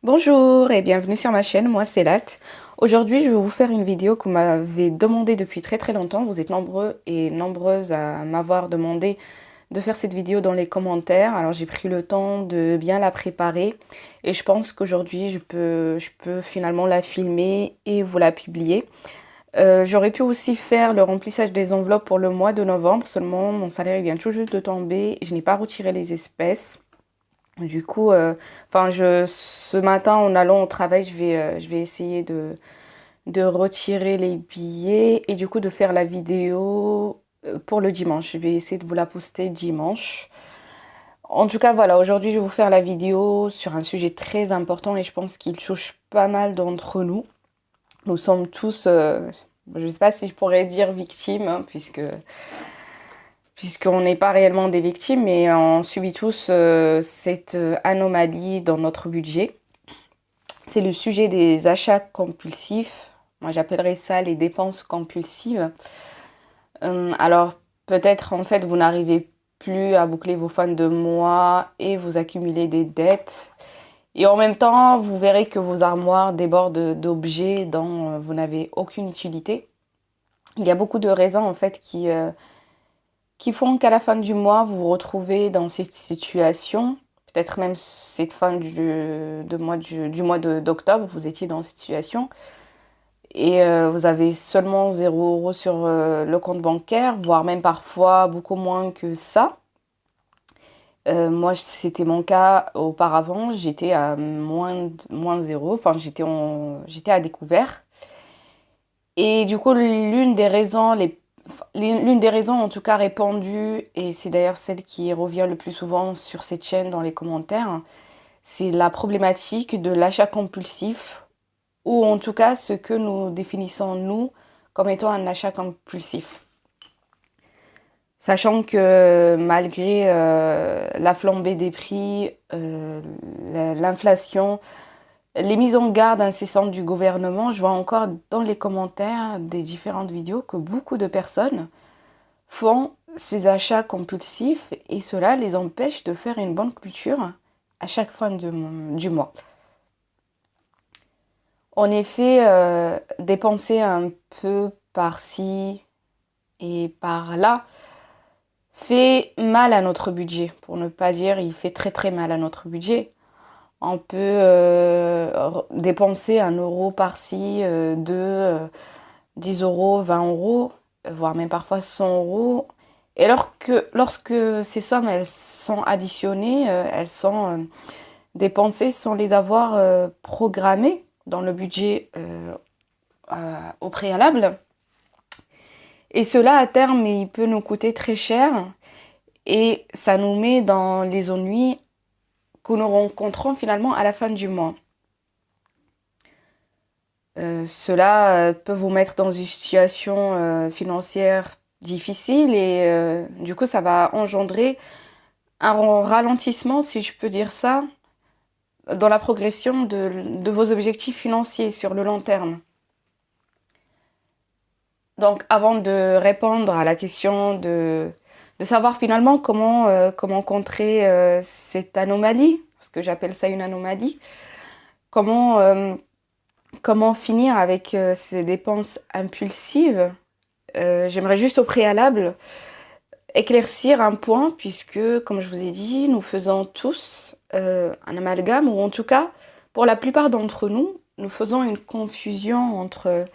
Bonjour et bienvenue sur ma chaîne, moi c'est Lat. Aujourd'hui je vais vous faire une vidéo que vous m'avez demandé depuis très longtemps. Vous êtes nombreux et nombreuses à m'avoir demandé de faire cette vidéo dans les commentaires. Alors j'ai pris le temps de bien la préparer et je pense qu'aujourd'hui je peux finalement la filmer et vous la publier. J'aurais pu aussi faire le remplissage des enveloppes pour le mois de novembre, seulement mon salaire il vient tout juste de tomber et je n'ai pas retiré les espèces. Du coup, ce matin, en allant au travail, je vais essayer de retirer les billets et du coup de faire la vidéo pour le dimanche. Je vais essayer de vous la poster dimanche. En tout cas, voilà, aujourd'hui, je vais vous faire la vidéo sur un sujet très important et je pense qu'il touche pas mal d'entre nous. Nous sommes tous, je ne sais pas si je pourrais dire victimes, hein, puisqu'on n'est pas réellement des victimes, mais on subit tous cette anomalie dans notre budget. C'est le sujet des achats compulsifs. Moi, j'appellerais ça les dépenses compulsives. Alors, peut-être, en fait, vous n'arrivez plus à boucler vos fins de mois et vous accumulez des dettes. Et en même temps, vous verrez que vos armoires débordent d'objets dont vous n'avez aucune utilité. Il y a beaucoup de raisons, en fait, qui font qu'à la fin du mois, vous vous retrouvez dans cette situation. Peut-être même cette fin du mois d'octobre, vous étiez dans cette situation. Et vous avez seulement 0 € sur le compte bancaire, voire même parfois beaucoup moins que ça. Moi, c'était mon cas auparavant, j'étais à moins 0, enfin j'étais à découvert. Et du coup, l'une des raisons en tout cas répandues, et c'est d'ailleurs celle qui revient le plus souvent sur cette chaîne dans les commentaires, c'est la problématique de l'achat compulsif, ou en tout cas ce que nous définissons nous comme étant un achat compulsif. Sachant que malgré la flambée des prix, l'inflation, les mises en garde incessantes du gouvernement, je vois encore dans les commentaires des différentes vidéos que beaucoup de personnes font ces achats compulsifs et cela les empêche de faire une bonne clôture à chaque fin du mois. En effet, dépenser un peu par-ci et par-là fait mal à notre budget. Pour ne pas dire, il fait très mal à notre budget. On peut dépenser 1 € par-ci, 10 €, 20 €, voire même parfois 100 €. Et lorsque ces sommes elles sont additionnées, elles sont dépensées sans les avoir programmées dans le budget au préalable. Et cela, à terme, il peut nous coûter très cher et ça nous met dans les ennuis que nous rencontrons finalement à la fin du mois. Cela peut vous mettre dans une situation financière difficile et du coup ça va engendrer un ralentissement, si je peux dire ça, dans la progression de vos objectifs financiers sur le long terme. Donc avant de répondre à la question de savoir finalement comment contrer cette anomalie, parce que j'appelle ça une anomalie, comment finir avec ces dépenses impulsives, j'aimerais juste au préalable éclaircir un point, puisque, comme je vous ai dit, nous faisons tous un amalgame, ou en tout cas, pour la plupart d'entre nous, nous faisons une confusion entre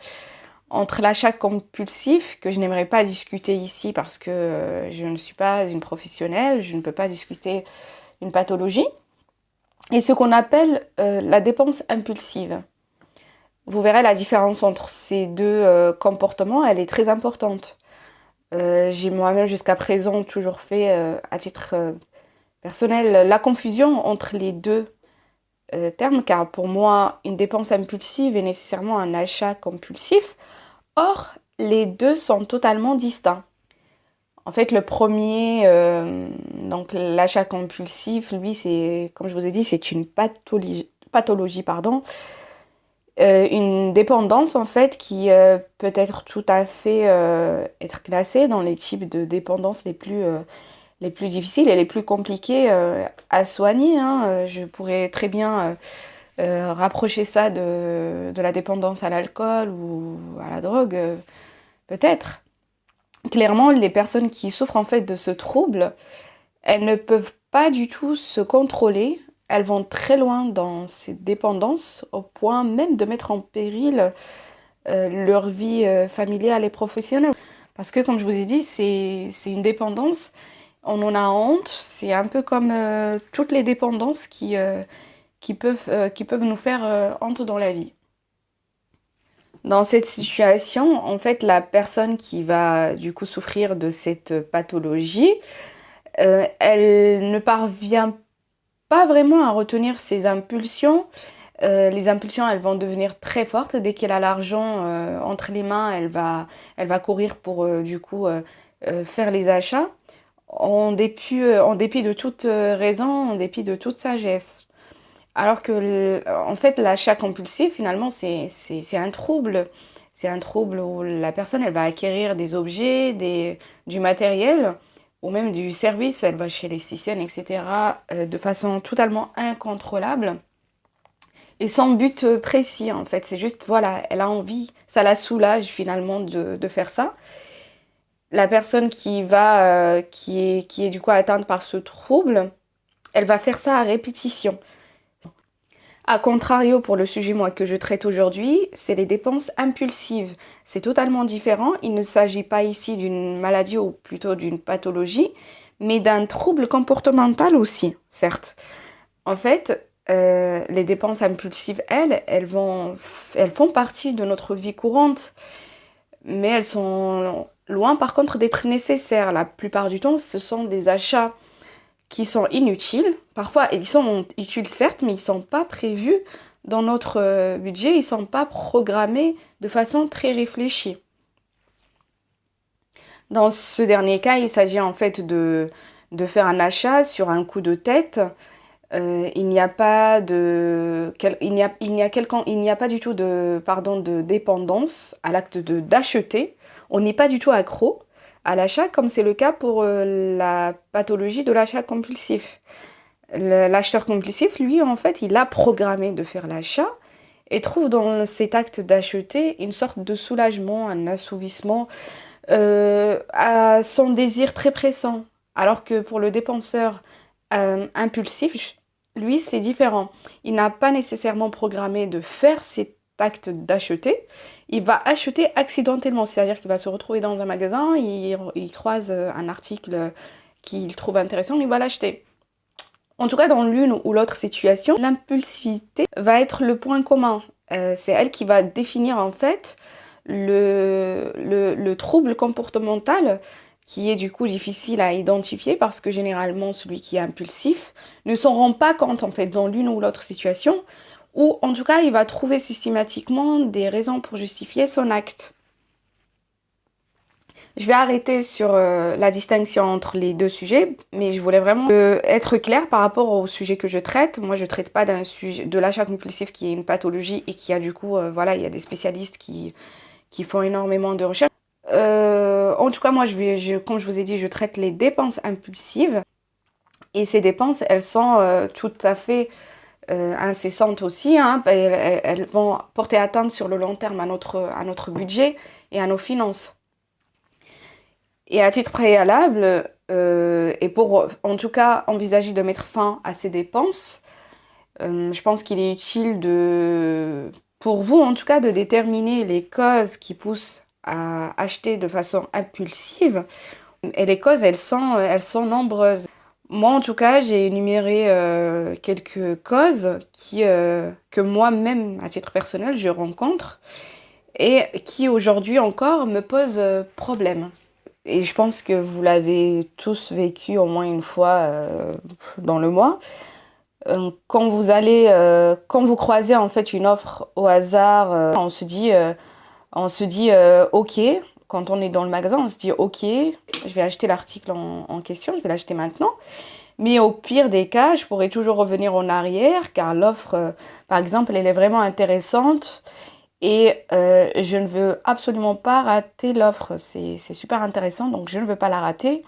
l'achat compulsif, que je n'aimerais pas discuter ici parce que je ne suis pas une professionnelle, je ne peux pas discuter une pathologie, et ce qu'on appelle la dépense impulsive. Vous verrez la différence entre ces deux comportements, elle est très importante. J'ai moi-même jusqu'à présent toujours fait, à titre personnel, la confusion entre les deux termes, car pour moi, une dépense impulsive est nécessairement un achat compulsif. Or, les deux sont totalement distincts. En fait, le premier, donc l'achat compulsif, lui, c'est, comme je vous ai dit, c'est une pathologie, pardon. Une dépendance en fait qui peut être tout à fait être classée dans les types de dépendances les plus difficiles et les plus compliquées à soigner, hein. Je pourrais très bien rapprocher ça de la dépendance à l'alcool ou à la drogue, peut-être. Clairement, les personnes qui souffrent en fait de ce trouble, elles ne peuvent pas du tout se contrôler. Elles vont très loin dans ces dépendances, au point même de mettre en péril leur vie familiale et professionnelle. Parce que, comme je vous ai dit, c'est une dépendance. On en a honte. C'est un peu comme toutes les dépendances qui peuvent nous faire honte dans la vie. Dans cette situation, en fait, la personne qui va du coup souffrir de cette pathologie, elle ne parvient pas vraiment à retenir ses impulsions. Les impulsions, elles vont devenir très fortes. Dès qu'elle a l'argent entre les mains, elle va courir pour du coup faire les achats en dépit de toute raison, en dépit de toute sagesse. Alors que, en fait, l'achat compulsif, finalement, c'est un trouble. C'est un trouble où la personne, elle va acquérir des objets, du matériel ou même du service. Elle va chez l'esthéticienne, etc., de façon totalement incontrôlable et sans but précis, en fait. C'est juste, voilà, elle a envie, ça la soulage finalement de faire ça. La personne qui est du coup atteinte par ce trouble, elle va faire ça à répétition. A contrario, pour le sujet moi que je traite aujourd'hui, c'est les dépenses impulsives. C'est totalement différent. Il ne s'agit pas ici d'une maladie ou plutôt d'une pathologie, mais d'un trouble comportemental aussi, certes. En fait, les dépenses impulsives, elles font partie de notre vie courante, mais elles sont loin par contre d'être nécessaires. La plupart du temps, ce sont des achats qui sont inutiles. Parfois, ils sont utiles certes, mais ils ne sont pas prévus dans notre budget, ils ne sont pas programmés de façon très réfléchie. Dans ce dernier cas, il s'agit en fait de faire un achat sur un coup de tête. Il n'y a pas du tout de dépendance à l'acte d'acheter. On n'est pas du tout accro à l'achat, comme c'est le cas pour la pathologie de l'achat compulsif. L'acheteur compulsif, lui, en fait, il a programmé de faire l'achat et trouve dans cet acte d'acheter une sorte de soulagement, un assouvissement à son désir très pressant. Alors que pour le dépenseur impulsif, lui, c'est différent. Il n'a pas nécessairement programmé de faire cet acte d'acheter. Il va acheter accidentellement, c'est-à-dire qu'il va se retrouver dans un magasin, il croise un article qu'il trouve intéressant, il va l'acheter. En tout cas, dans l'une ou l'autre situation, l'impulsivité va être le point commun. C'est elle qui va définir en fait le trouble comportemental qui est du coup difficile à identifier parce que généralement celui qui est impulsif ne s'en rend pas compte en fait dans l'une ou l'autre situation, ou en tout cas il va trouver systématiquement des raisons pour justifier son acte. Je vais arrêter sur la distinction entre les deux sujets, mais je voulais vraiment être claire par rapport au sujet que je traite. Moi, je ne traite pas d'un sujet de l'achat compulsif qui est une pathologie et qui a du coup, voilà, il y a des spécialistes qui font énormément de recherches. En tout cas, moi, comme je vous ai dit, je traite les dépenses impulsives. Et ces dépenses, elles sont tout à fait incessantes aussi. Hein. Elles vont porter atteinte sur le long terme à notre budget et à nos finances. Et à titre préalable, et pour en tout cas envisager de mettre fin à ces dépenses, je pense qu'il est utile pour vous en tout cas de déterminer les causes qui poussent à acheter de façon impulsive. Et les causes, elles sont nombreuses. Moi en tout cas, j'ai énuméré quelques causes que moi-même, à titre personnel, je rencontre et qui aujourd'hui encore me posent problème. Et je pense que vous l'avez tous vécu au moins une fois dans le mois. Quand vous croisez en fait une offre au hasard, on se dit ok. Quand on est dans le magasin, on se dit ok, je vais acheter l'article en question, je vais l'acheter maintenant. Mais au pire des cas, je pourrais toujours revenir en arrière car l'offre, par exemple, elle est vraiment intéressante. Et je ne veux absolument pas rater l'offre, c'est super intéressant, donc je ne veux pas la rater.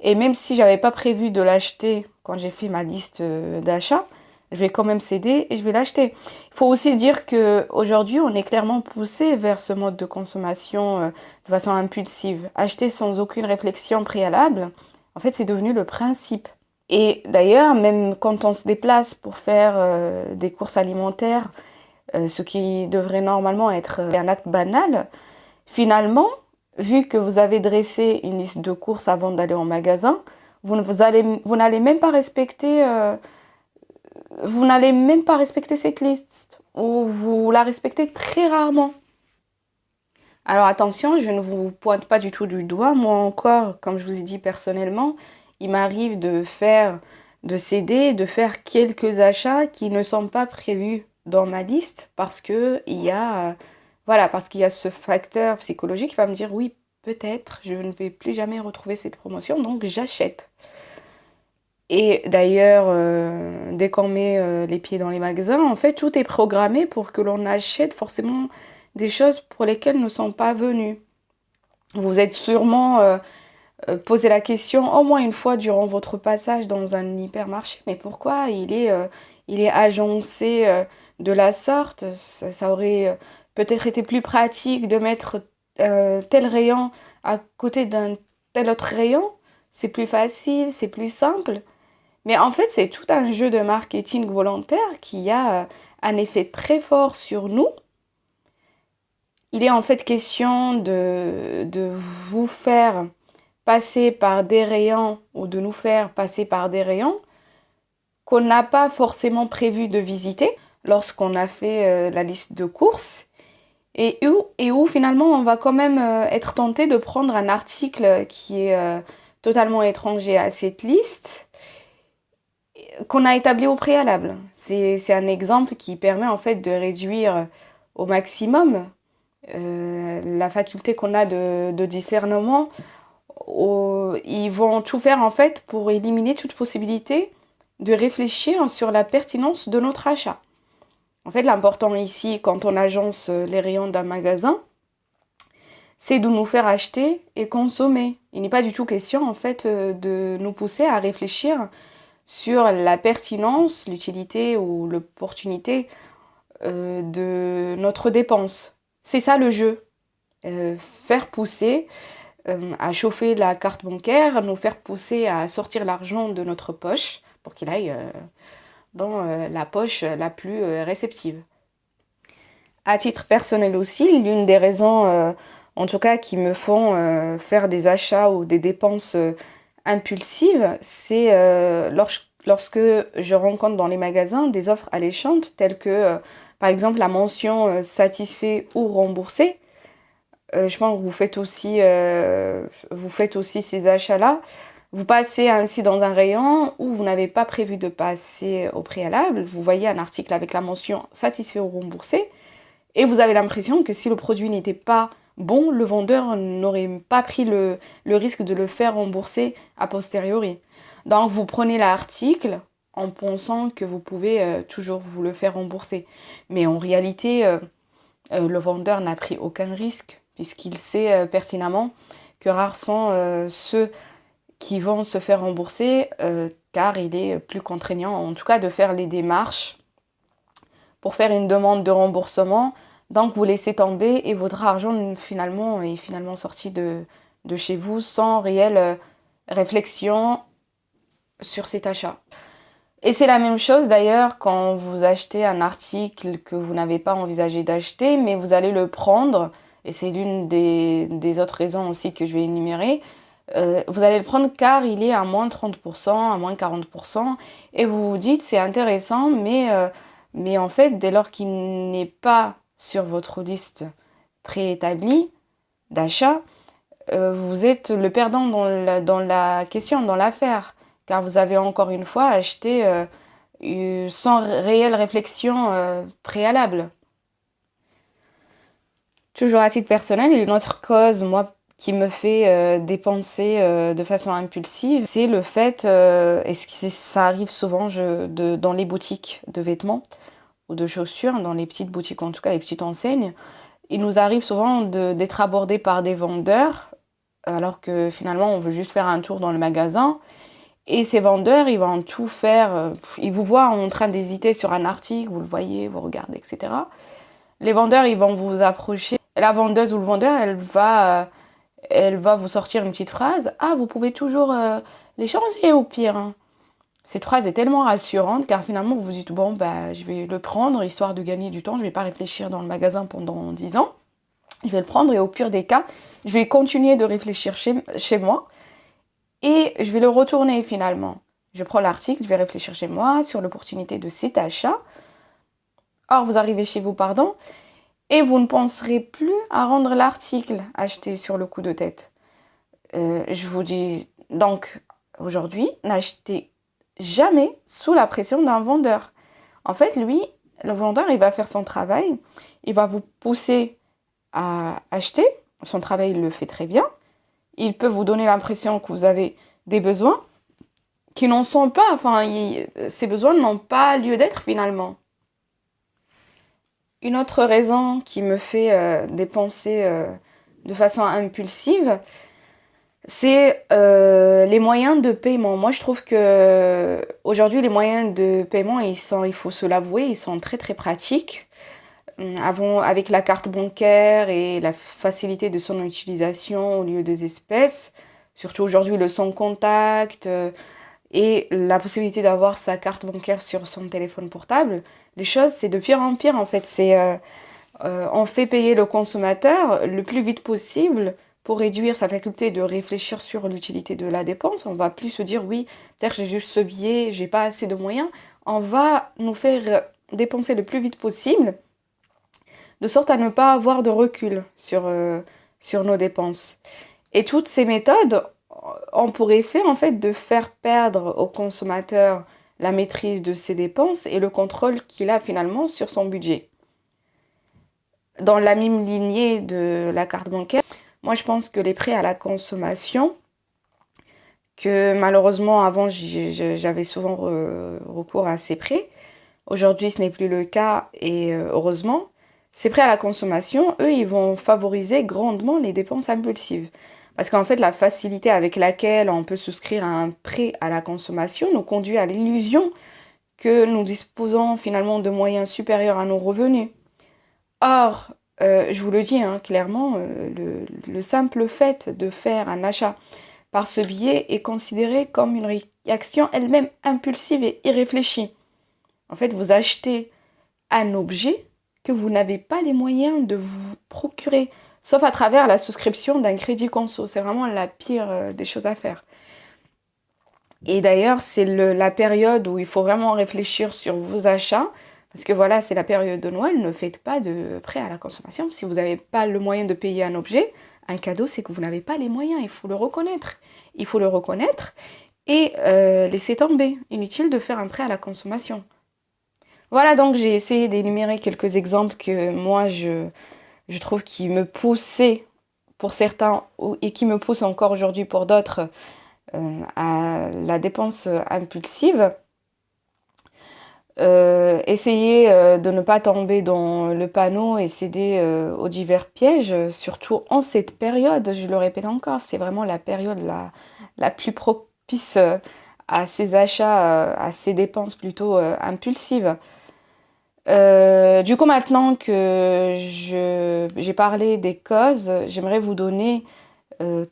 Et même si j'avais pas prévu de l'acheter quand j'ai fait ma liste d'achat, je vais quand même céder et je vais l'acheter. Il faut aussi dire qu'aujourd'hui, on est clairement poussé vers ce mode de consommation de façon impulsive. Acheter sans aucune réflexion préalable, en fait, c'est devenu le principe. Et d'ailleurs, même quand on se déplace pour faire des courses alimentaires, ce qui devrait normalement être un acte banal, finalement, vu que vous avez dressé une liste de courses avant d'aller en magasin, vous n'allez même pas respecter cette liste ou vous la respectez très rarement. Alors attention, je ne vous pointe pas du tout du doigt. Moi encore, comme je vous ai dit personnellement, il m'arrive de céder, de faire quelques achats qui ne sont pas prévus dans ma liste parce qu'il y a ce facteur psychologique qui va me dire oui, peut-être je ne vais plus jamais retrouver cette promotion, donc j'achète. Et d'ailleurs, dès qu'on met les pieds dans les magasins, en fait, tout est programmé pour que l'on achète forcément des choses pour lesquelles nous ne sommes pas venus. Vous êtes sûrement posé la question au moins une fois durant votre passage dans un hypermarché, mais pourquoi il est agencé de la sorte? Ça aurait peut-être été plus pratique de mettre tel rayon à côté d'un tel autre rayon. C'est plus facile, c'est plus simple. Mais en fait, c'est tout un jeu de marketing volontaire qui a un effet très fort sur nous. Il est en fait question de vous faire passer par des rayons ou de nous faire passer par des rayons qu'on n'a pas forcément prévu de visiter lorsqu'on a fait la liste de courses et où finalement on va quand même être tenté de prendre un article qui est totalement étranger à cette liste qu'on a établi au préalable. C'est un exemple qui permet en fait de réduire au maximum la faculté qu'on a de discernement. Ils vont tout faire en fait pour éliminer toute possibilité de réfléchir sur la pertinence de notre achat. En fait, l'important ici, quand on agence les rayons d'un magasin, c'est de nous faire acheter et consommer. Il n'est pas du tout question en fait de nous pousser à réfléchir sur la pertinence, l'utilité ou l'opportunité de notre dépense. C'est ça le jeu. Faire pousser à chauffer la carte bancaire, nous faire pousser à sortir l'argent de notre poche pour qu'il aille dans la poche la plus réceptive. À titre personnel aussi, l'une des raisons, en tout cas, qui me font faire des achats ou des dépenses impulsive, c'est lorsque je rencontre dans les magasins des offres alléchantes telles que par exemple la mention satisfait ou remboursé. Je pense que vous faites aussi ces achats-là. Vous passez ainsi dans un rayon où vous n'avez pas prévu de passer au préalable. Vous voyez un article avec la mention satisfait ou remboursé et vous avez l'impression que si le produit n'était pas bon, le vendeur n'aurait pas pris le risque de le faire rembourser a posteriori. Donc vous prenez l'article en pensant que vous pouvez toujours vous le faire rembourser. Mais en réalité, le vendeur n'a pris aucun risque puisqu'il sait pertinemment que rares sont ceux qui vont se faire rembourser car il est plus contraignant en tout cas de faire les démarches pour faire une demande de remboursement. Donc vous laissez tomber et votre argent est finalement sorti de chez vous sans réelle réflexion sur cet achat. Et c'est la même chose d'ailleurs quand vous achetez un article que vous n'avez pas envisagé d'acheter, mais vous allez le prendre, et c'est l'une des autres raisons aussi que je vais énumérer, vous allez le prendre car il est à moins 30%, à moins 40%, et vous vous dites c'est intéressant, mais en fait dès lors qu'il n'est pas sur votre liste préétablie d'achat, vous êtes le perdant dans la question, dans l'affaire, car vous avez encore une fois acheté sans réelle réflexion préalable. Toujours à titre personnel, une autre cause, moi, qui me fait dépenser de façon impulsive, c'est le fait, et ça arrive souvent dans les boutiques de vêtements ou de chaussures, dans les petites boutiques, en tout cas les petites enseignes, il nous arrive souvent d'être abordés par des vendeurs, alors que finalement on veut juste faire un tour dans le magasin, Et ces vendeurs, ils vont tout faire. Ils vous voient en train d'hésiter sur un article, vous le voyez, vous regardez, etc. Les vendeurs, ils vont vous approcher. La vendeuse ou le vendeur, elle va vous sortir une petite phrase. Ah, vous pouvez toujours les changer au pire, hein. Cette phrase est tellement rassurante car finalement vous vous dites bon bah je vais le prendre histoire de gagner du temps, je vais pas réfléchir dans le magasin pendant 10 ans. Je vais le prendre et au pire des cas, je vais continuer de réfléchir chez moi et je vais le retourner finalement. Je prends l'article, je vais réfléchir chez moi sur l'opportunité de cet achat. Or vous arrivez chez vous, pardon, et vous ne penserez plus à rendre l'article acheté sur le coup de tête. Je vous dis donc aujourd'hui, n'achetez jamais sous la pression d'un vendeur. En fait, lui, le vendeur, il va faire son travail, il va vous pousser à acheter. Son travail, il le fait très bien. Il peut vous donner l'impression que vous avez des besoins qui n'en sont pas. Enfin, ces besoins n'ont pas lieu d'être finalement. Une autre raison qui me fait dépenser de façon impulsive, c'est les moyens de paiement. Moi, je trouve que aujourd'hui, les moyens de paiement, il faut se l'avouer, ils sont très très pratiques. Avant, avec la carte bancaire et la facilité de son utilisation au lieu des espèces, surtout aujourd'hui le sans contact et la possibilité d'avoir sa carte bancaire sur son téléphone portable, les choses c'est de pire en pire en fait. On fait payer le consommateur le plus vite possible pour réduire sa faculté de réfléchir sur l'utilité de la dépense. On va plus se dire oui, peut-être j'ai juste ce billet, j'ai pas assez de moyens. On va nous faire dépenser le plus vite possible, de sorte à ne pas avoir de recul sur nos dépenses. Et toutes ces méthodes ont pour effet en fait de faire perdre au consommateur la maîtrise de ses dépenses et le contrôle qu'il a finalement sur son budget. Dans la même lignée de la carte bancaire, moi je pense que les prêts à la consommation, que malheureusement avant j'avais souvent recours à ces prêts, aujourd'hui ce n'est plus le cas et heureusement, ces prêts à la consommation, eux, ils vont favoriser grandement les dépenses impulsives. Parce qu'en fait, la facilité avec laquelle on peut souscrire à un prêt à la consommation nous conduit à l'illusion que nous disposons finalement de moyens supérieurs à nos revenus. Or, je vous le dis clairement, le simple fait de faire un achat par ce biais est considéré comme une réaction elle-même impulsive et irréfléchie. En fait, vous achetez un objet que vous n'avez pas les moyens de vous procurer, sauf à travers la souscription d'un crédit conso. C'est vraiment la pire des choses à faire. Et d'ailleurs, c'est la période où il faut vraiment réfléchir sur vos achats, parce que voilà, c'est la période de Noël, ne faites pas de prêt à la consommation. Si vous n'avez pas le moyen de payer un objet, un cadeau, c'est que vous n'avez pas les moyens, il faut le reconnaître. Il faut le reconnaître et laisser tomber. Inutile de faire un prêt à la consommation. Voilà, donc j'ai essayé d'énumérer quelques exemples que moi je trouve qui me poussaient pour certains et qui me poussent encore aujourd'hui pour d'autres à la dépense impulsive. Essayez de ne pas tomber dans le panneau et céder aux divers pièges, surtout en cette période, je le répète encore, c'est vraiment la période la plus propice à ces achats, à ces dépenses plutôt impulsives. Du coup, maintenant que j'ai parlé des causes, j'aimerais vous donner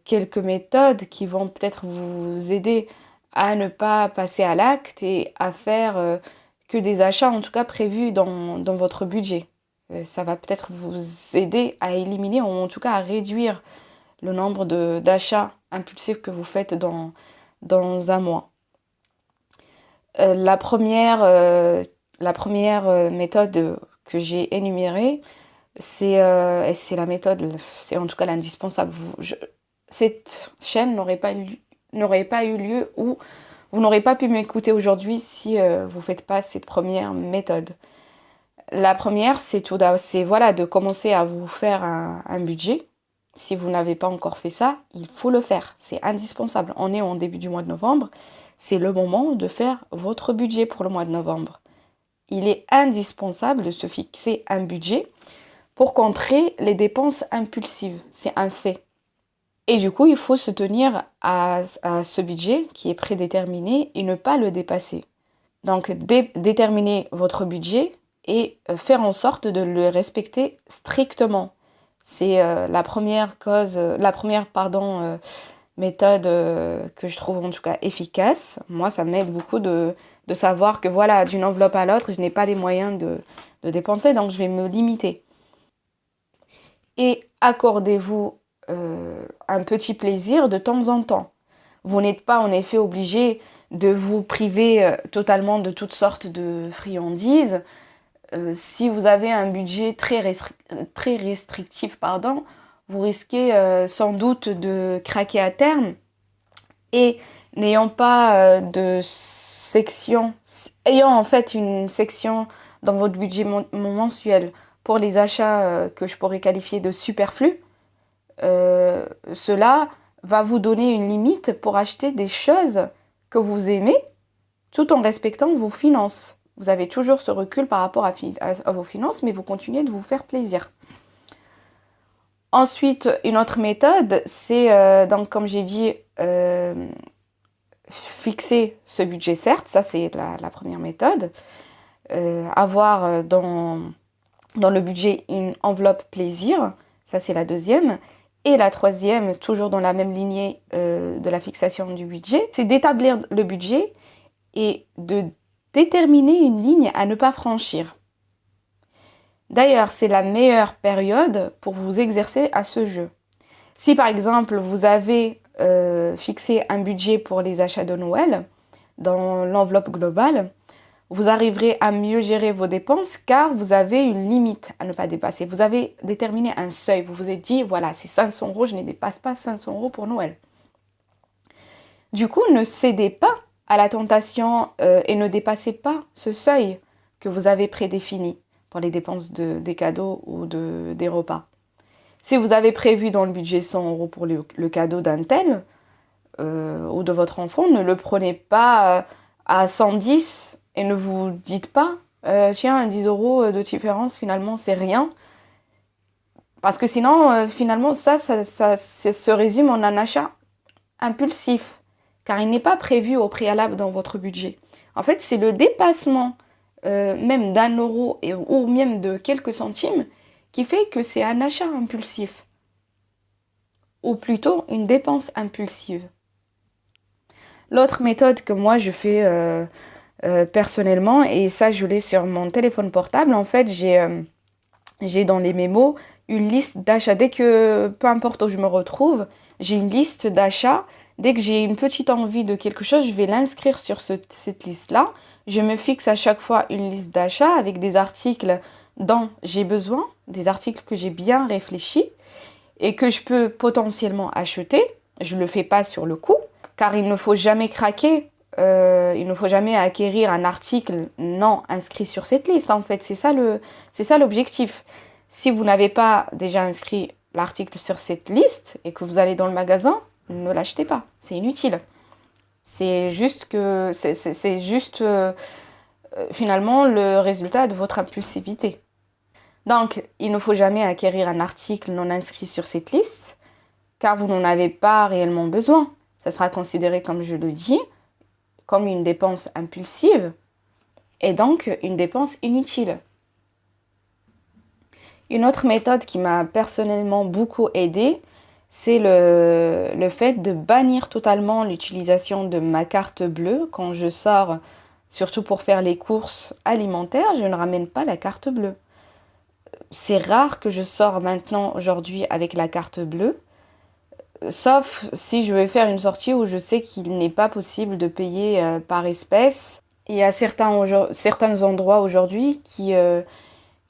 quelques méthodes qui vont peut-être vous aider à ne pas passer à l'acte et à faire que des achats, en tout cas prévus dans votre budget. Ça va peut-être vous aider à éliminer, ou en tout cas à réduire le nombre d'achats impulsifs que vous faites dans un mois. La première méthode que j'ai énumérée, c'est la méthode, c'est en tout cas l'indispensable. Cette chaîne n'aurait pas eu lieu ou vous n'aurez pas pu m'écouter aujourd'hui si vous ne faites pas cette première méthode. La première, c'est voilà, de commencer à vous faire un budget. Si vous n'avez pas encore fait ça, il faut le faire. C'est indispensable. On est en début du mois de novembre. C'est le moment de faire votre budget pour le mois de novembre. Il est indispensable de se fixer un budget pour contrer les dépenses impulsives. C'est un fait. Et du coup, il faut se tenir à ce budget qui est prédéterminé et ne pas le dépasser. Donc, déterminer votre budget et faire en sorte de le respecter strictement. C'est la première méthode que je trouve en tout cas efficace. Moi, ça m'aide beaucoup de savoir que voilà, d'une enveloppe à l'autre, je n'ai pas les moyens de dépenser, donc je vais me limiter. Et accordez-vous un petit plaisir de temps en temps. Vous n'êtes pas en effet obligé de vous priver totalement de toutes sortes de friandises. Si vous avez un budget très restrictif, vous risquez sans doute de craquer à terme. Et n'ayant pas de section, ayant en fait une section dans votre budget mensuel pour les achats que je pourrais qualifier de superflus, cela va vous donner une limite pour acheter des choses que vous aimez tout en respectant vos finances. Vous avez toujours ce recul par rapport à vos finances, mais vous continuez de vous faire plaisir. Ensuite, une autre méthode, c'est donc comme j'ai dit, fixer ce budget, certes, ça c'est la première méthode. Avoir dans le budget une enveloppe plaisir, ça c'est la deuxième. Et la troisième, toujours dans la même lignée de la fixation du budget, c'est d'établir le budget et de déterminer une ligne à ne pas franchir. D'ailleurs, c'est la meilleure période pour vous exercer à ce jeu. Si par exemple, vous avez fixé un budget pour les achats de Noël dans l'enveloppe globale, vous arriverez à mieux gérer vos dépenses car vous avez une limite à ne pas dépasser. Vous avez déterminé un seuil. Vous vous êtes dit, voilà, c'est 500 €, je ne dépasse pas 500 € pour Noël. Du coup, ne cédez pas à la tentation et ne dépassez pas ce seuil que vous avez prédéfini pour les dépenses des cadeaux ou des repas. Si vous avez prévu dans le budget 100 € pour le cadeau d'un tel ou de votre enfant, ne le prenez pas à 110 et ne vous dites pas tiens, 10 € de différence, finalement, c'est rien. Parce que sinon, finalement, ça se résume en un achat impulsif, car il n'est pas prévu au préalable dans votre budget. En fait, c'est le dépassement même d'1 € ou même de quelques centimes qui fait que c'est un achat impulsif, ou plutôt une dépense impulsive. L'autre méthode que moi je fais personnellement, et ça je l'ai sur mon téléphone portable, en fait j'ai dans les mémos une liste d'achats. Dès que, peu importe où je me retrouve, j'ai une liste d'achats. Dès que j'ai une petite envie de quelque chose, je vais l'inscrire sur cette liste-là. Je me fixe à chaque fois une liste d'achats avec des articles dont j'ai besoin, des articles que j'ai bien réfléchis et que je peux potentiellement acheter. Je ne le fais pas sur le coup, car il ne faut jamais craquer. Il ne faut jamais acquérir un article non inscrit sur cette liste. En fait, c'est ça l'objectif. Si vous n'avez pas déjà inscrit l'article sur cette liste et que vous allez dans le magasin, ne l'achetez pas. C'est inutile. C'est juste finalement le résultat de votre impulsivité. Donc, il ne faut jamais acquérir un article non inscrit sur cette liste, car vous n'en avez pas réellement besoin. Ça sera considéré, comme je le dis, comme une dépense impulsive et donc une dépense inutile. Une autre méthode qui m'a personnellement beaucoup aidée, c'est le fait de bannir totalement l'utilisation de ma carte bleue. Quand je sors, surtout pour faire les courses alimentaires, je ne ramène pas la carte bleue. C'est rare que je sors maintenant, aujourd'hui, avec la carte bleue. Sauf si je vais faire une sortie où je sais qu'il n'est pas possible de payer par espèce. Il y a certains endroits aujourd'hui qui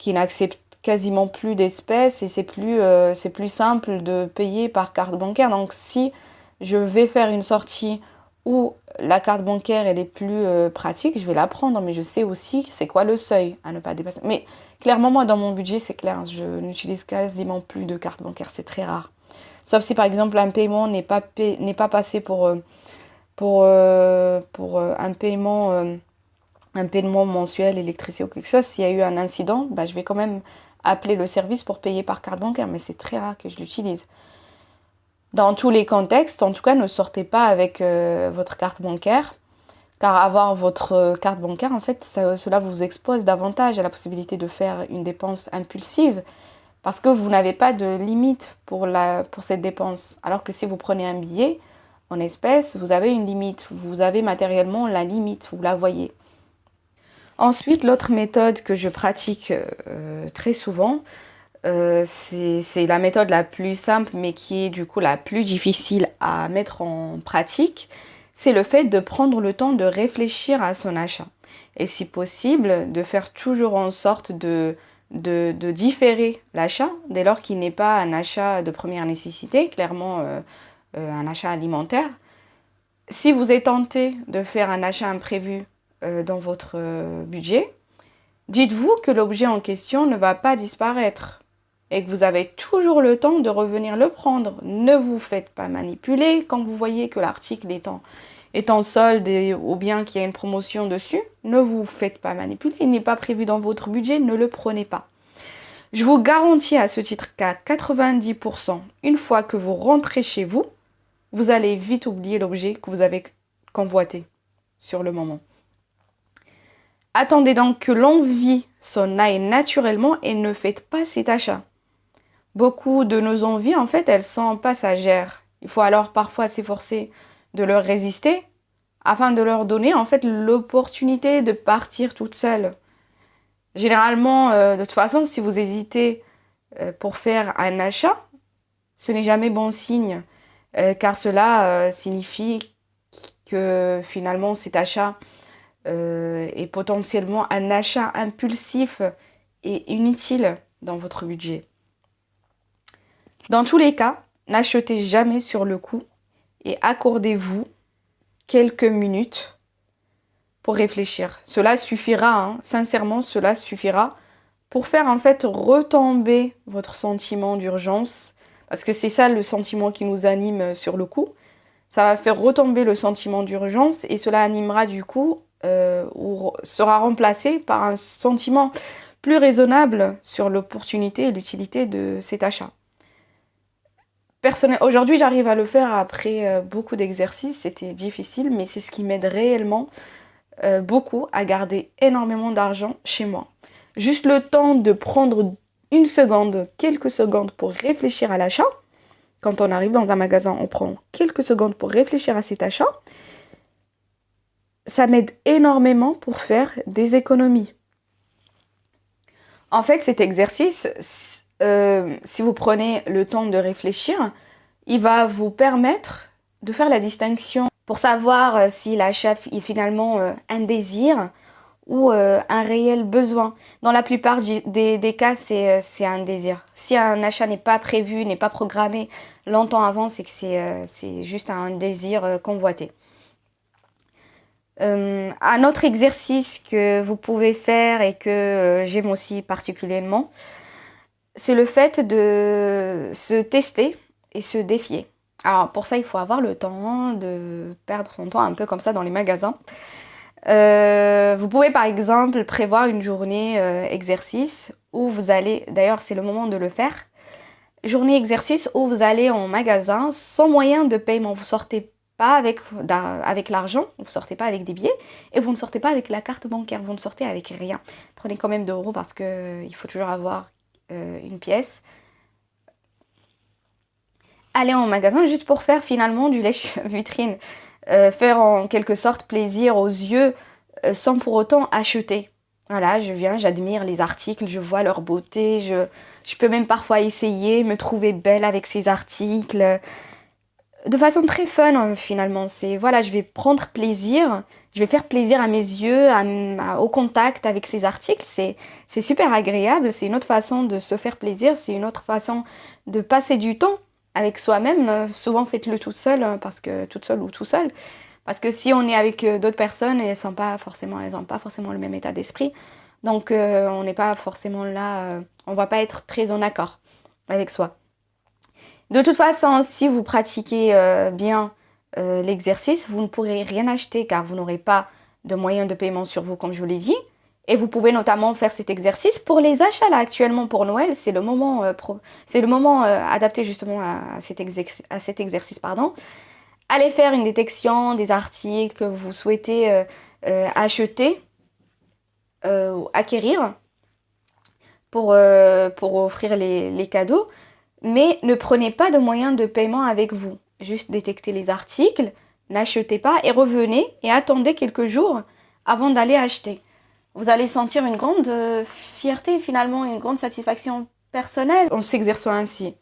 n'acceptent quasiment plus d'espèces et c'est plus simple de payer par carte bancaire. Donc si je vais faire une sortie où la carte bancaire elle est plus pratique, je vais la prendre, mais je sais aussi c'est quoi le seuil à ne pas dépasser. Mais clairement, moi dans mon budget, c'est clair, je n'utilise quasiment plus de carte bancaire, c'est très rare. Sauf si par exemple un paiement n'est pas passé pour un paiement mensuel, électricité ou quelque chose. S'il y a eu un incident, je vais quand même appeler le service pour payer par carte bancaire, mais c'est très rare que je l'utilise. Dans tous les contextes, en tout cas, ne sortez pas avec votre carte bancaire. Car avoir votre carte bancaire, en fait, cela vous expose davantage à la possibilité de faire une dépense impulsive parce que vous n'avez pas de limite pour cette dépense. Alors que si vous prenez un billet en espèces, vous avez une limite. Vous avez matériellement la limite, vous la voyez. Ensuite, l'autre méthode que je pratique très souvent, c'est la méthode la plus simple mais qui est du coup la plus difficile à mettre en pratique. C'est le fait de prendre le temps de réfléchir à son achat. Et si possible, de faire toujours en sorte de différer l'achat, dès lors qu'il n'est pas un achat de première nécessité, clairement un achat alimentaire. Si vous êtes tenté de faire un achat imprévu dans votre budget, dites-vous que l'objet en question ne va pas disparaître et que vous avez toujours le temps de revenir le prendre. Ne vous faites pas manipuler quand vous voyez que l'article est en solde ou bien qu'il y a une promotion dessus. Ne vous faites pas manipuler, il n'est pas prévu dans votre budget, ne le prenez pas. Je vous garantis à ce titre qu'à 90%, une fois que vous rentrez chez vous, vous allez vite oublier l'objet que vous avez convoité sur le moment. Attendez donc que l'envie s'en aille naturellement et ne faites pas cet achat. Beaucoup de nos envies, en fait, elles sont passagères. Il faut alors parfois s'efforcer de leur résister afin de leur donner, en fait, l'opportunité de partir toute seule. Généralement, de toute façon, si vous hésitez pour faire un achat, ce n'est jamais bon signe, car cela signifie que finalement cet achat est potentiellement un achat impulsif et inutile dans votre budget. Dans tous les cas, n'achetez jamais sur le coup et accordez-vous quelques minutes pour réfléchir. Cela suffira, sincèrement, cela suffira pour faire en fait retomber votre sentiment d'urgence, parce que c'est ça le sentiment qui nous anime sur le coup. Ça va faire retomber le sentiment d'urgence et cela animera du coup ou sera remplacé par un sentiment plus raisonnable sur l'opportunité et l'utilité de cet achat. Aujourd'hui, j'arrive à le faire après beaucoup d'exercices. C'était difficile, mais c'est ce qui m'aide réellement beaucoup à garder énormément d'argent chez moi. Juste le temps de prendre une seconde, quelques secondes pour réfléchir à l'achat. Quand on arrive dans un magasin, on prend quelques secondes pour réfléchir à cet achat. Ça m'aide énormément pour faire des économies. En fait, cet exercice, si vous prenez le temps de réfléchir, il va vous permettre de faire la distinction pour savoir si l'achat est finalement un désir ou un réel besoin. Dans la plupart des cas, c'est un désir. Si un achat n'est pas prévu, n'est pas programmé longtemps avant, c'est que c'est juste un désir convoité. Un autre exercice que vous pouvez faire et que j'aime aussi particulièrement, c'est le fait de se tester et se défier. Alors pour ça, il faut avoir le temps de perdre son temps un peu comme ça dans les magasins. Vous pouvez par exemple prévoir une journée exercice où vous allez, d'ailleurs c'est le moment de le faire, journée exercice où vous allez en magasin sans moyen de paiement. Vous sortez pas avec l'argent, vous ne sortez pas avec des billets et vous ne sortez pas avec la carte bancaire, vous ne sortez avec rien. Prenez quand même 2 € parce qu'il faut toujours avoir une pièce. Allez en magasin juste pour faire finalement du lèche-vitrine. Faire en quelque sorte plaisir aux yeux sans pour autant acheter. Voilà, je viens, j'admire les articles, je vois leur beauté, je peux même parfois essayer, me trouver belle avec ces articles. De façon très fun finalement, voilà, je vais prendre plaisir, je vais faire plaisir à mes yeux, au contact avec ces articles, c'est super agréable, c'est une autre façon de se faire plaisir, c'est une autre façon de passer du temps avec soi-même. Souvent faites-le toute seule, toute seule ou tout seul, parce que si on est avec d'autres personnes, elles n'ont pas forcément le même état d'esprit, donc on n'est pas forcément là, on va pas être très en accord avec soi. De toute façon, si vous pratiquez bien l'exercice, vous ne pourrez rien acheter car vous n'aurez pas de moyens de paiement sur vous, comme je vous l'ai dit. Et vous pouvez notamment faire cet exercice pour les achats là actuellement pour Noël. C'est le moment, adapté justement à cet exercice, pardon. Allez faire une détection des articles que vous souhaitez acheter ou acquérir pour offrir les cadeaux. Mais ne prenez pas de moyens de paiement avec vous. Juste détectez les articles, n'achetez pas et revenez et attendez quelques jours avant d'aller acheter. Vous allez sentir une grande fierté finalement, une grande satisfaction personnelle en s'exerçant ainsi.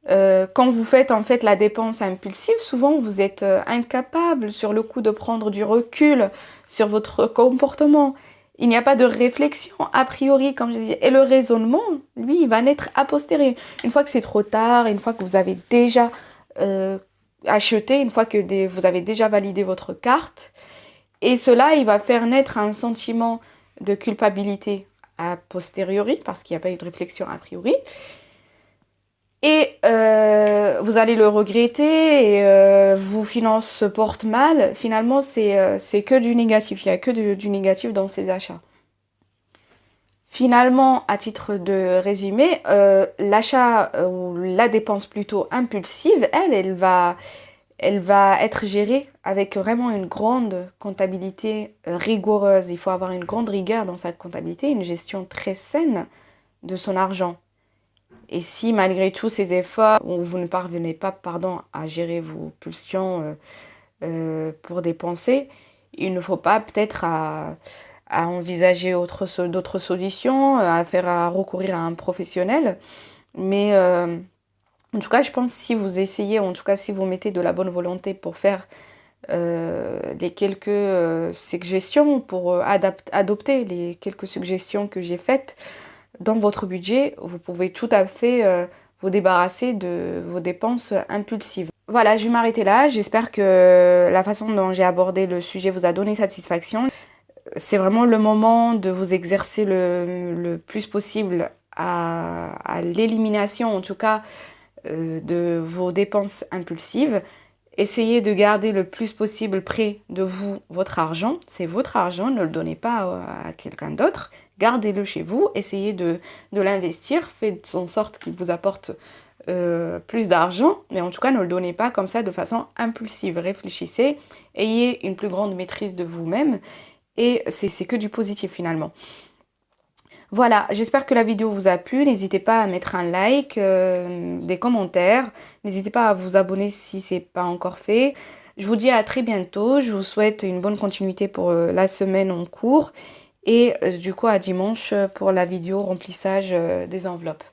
Quand vous faites en fait la dépense impulsive, souvent vous êtes incapable sur le coup de prendre du recul sur votre comportement. Il n'y a pas de réflexion a priori, comme je disais. Et le raisonnement, lui, il va naître a posteriori. Une fois que c'est trop tard, une fois que vous avez déjà acheté, une fois que vous avez déjà validé votre carte. Et cela, il va faire naître un sentiment de culpabilité a posteriori, parce qu'il n'y a pas eu de réflexion a priori. Et vous allez le regretter et vos finances se portent mal. Finalement, c'est que du négatif. Il n'y a que du négatif dans ces achats. Finalement, à titre de résumé, l'achat ou la dépense plutôt impulsive, elle va être gérée avec vraiment une grande comptabilité rigoureuse. Il faut avoir une grande rigueur dans sa comptabilité, une gestion très saine de son argent. Et si malgré tous ces efforts, vous ne parvenez pas à gérer vos pulsions pour dépenser, il ne faut pas peut-être à envisager d'autres solutions, à recourir à un professionnel. Mais en tout cas, je pense que si vous essayez, en tout cas si vous mettez de la bonne volonté pour faire les quelques suggestions, pour adopter les quelques suggestions que j'ai faites, dans votre budget, vous pouvez tout à fait vous débarrasser de vos dépenses impulsives. Voilà, je vais m'arrêter là. J'espère que la façon dont j'ai abordé le sujet vous a donné satisfaction. C'est vraiment le moment de vous exercer le plus possible à l'élimination, en tout cas, de vos dépenses impulsives. Essayez de garder le plus possible près de vous votre argent. C'est votre argent, ne le donnez pas à quelqu'un d'autre. Gardez-le chez vous, essayez de l'investir, faites en sorte qu'il vous apporte plus d'argent, mais en tout cas ne le donnez pas comme ça de façon impulsive. Réfléchissez, ayez une plus grande maîtrise de vous-même et c'est que du positif finalement. Voilà, j'espère que la vidéo vous a plu. N'hésitez pas à mettre un like, des commentaires. N'hésitez pas à vous abonner si ce n'est pas encore fait. Je vous dis à très bientôt. Je vous souhaite une bonne continuité pour la semaine en cours. Et du coup à dimanche pour la vidéo remplissage des enveloppes.